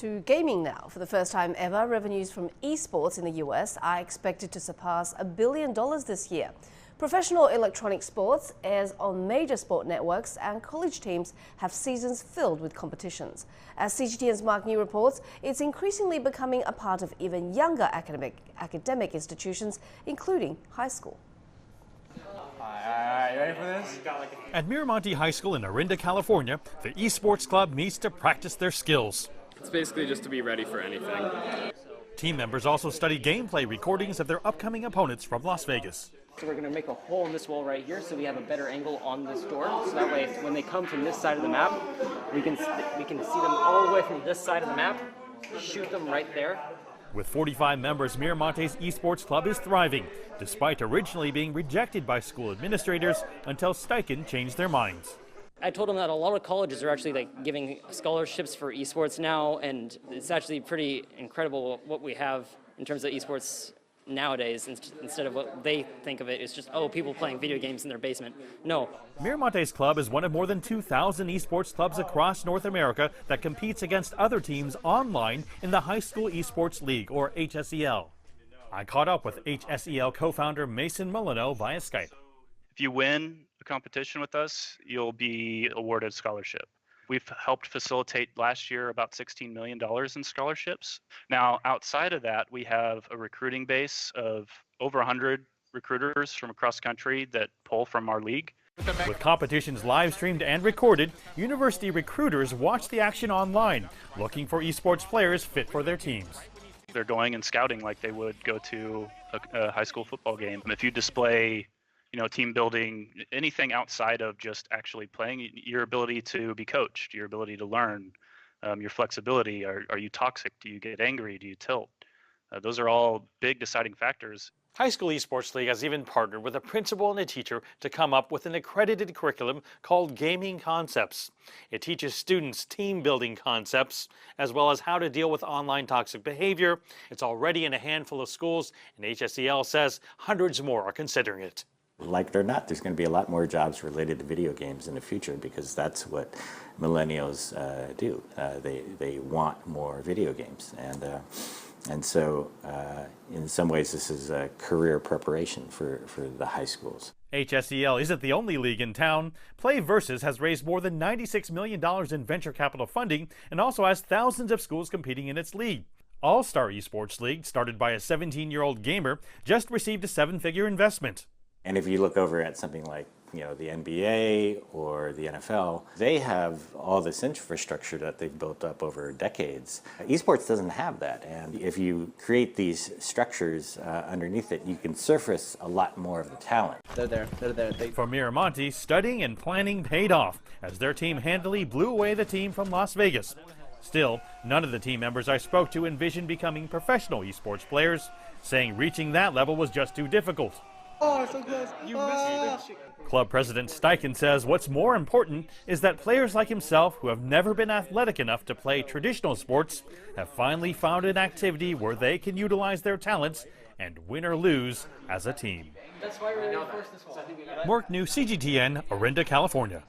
To gaming now. For the first time ever, revenues from esports in the US are expected to surpass $1 billion this year. Professional electronic sports airs on major sport networks, and college teams have seasons filled with competitions. As CGTN's Mark New reports, it's increasingly becoming a part of even younger academic institutions, including high school. Alright, ready for this? At Miramonte High School in Orinda, California, the esports club meets to practice their skills. It's basically just to be ready for anything. Team members also study gameplay recordings of their upcoming opponents from Las Vegas. So we're going to make a hole in this wall right here so we have a better angle on this door. So that way when they come from this side of the map, we can see them all the way from this side of the map, shoot them right there. With 45 members, Miramonte's esports club is thriving, despite originally being rejected by school administrators until Steichen changed their minds. I told them that a lot of colleges are actually giving scholarships for esports now, and it's actually pretty incredible what we have in terms of esports nowadays. Instead of what they think of it, it's just, oh, people playing video games in their basement. No. Miramonte's club is one of more than 2,000 esports clubs across North America that competes against other teams online in the High School Esports League, or HSEL. I caught up with HSEL co-founder Mason Milano via Skype. If you win a competition with us, you'll be awarded a scholarship. We've helped facilitate last year about $16 million in scholarships. Now, outside of that, we have a recruiting base of over 100 recruiters from across the country that pull from our league. With competitions live streamed and recorded, university recruiters watch the action online, looking for esports players fit for their teams. They're going and scouting like they would go to a high school football game. If you display team building, anything outside of just actually playing, your ability to be coached, your ability to learn, your flexibility, are you toxic? Do you get angry? Do you tilt? Those are all big deciding factors. High School Esports League has even partnered with a principal and a teacher to come up with an accredited curriculum called Gaming Concepts. It teaches students team building concepts, as well as how to deal with online toxic behavior. It's already in a handful of schools, and HSEL says hundreds more are considering it. Like it or not, there's going to be a lot more jobs related to video games in the future, because that's what millennials do. They want more video games, and so in some ways this is a career preparation for the high schools. HSEL isn't the only league in town. Play Versus has raised more than $96 million in venture capital funding and also has thousands of schools competing in its league. All-Star Esports League, started by a 17-year-old gamer, just received a 7-figure investment. And if you look over at something like, the NBA or the NFL, they have all this infrastructure that they've built up over decades. Esports doesn't have that, and if you create these structures underneath it, you can surface a lot more of the talent. They're there. For Miramonte, studying and planning paid off as their team handily blew away the team from Las Vegas. Still, none of the team members I spoke to envisioned becoming professional esports players, saying reaching that level was just too difficult. Oh, so close. You missed it. Club President Steichen says what's more important is that players like himself, who have never been athletic enough to play traditional sports, have finally found an activity where they can utilize their talents and win or lose as a team. That's why we're reinforced this wall. Mark New, CGTN, Orinda, California.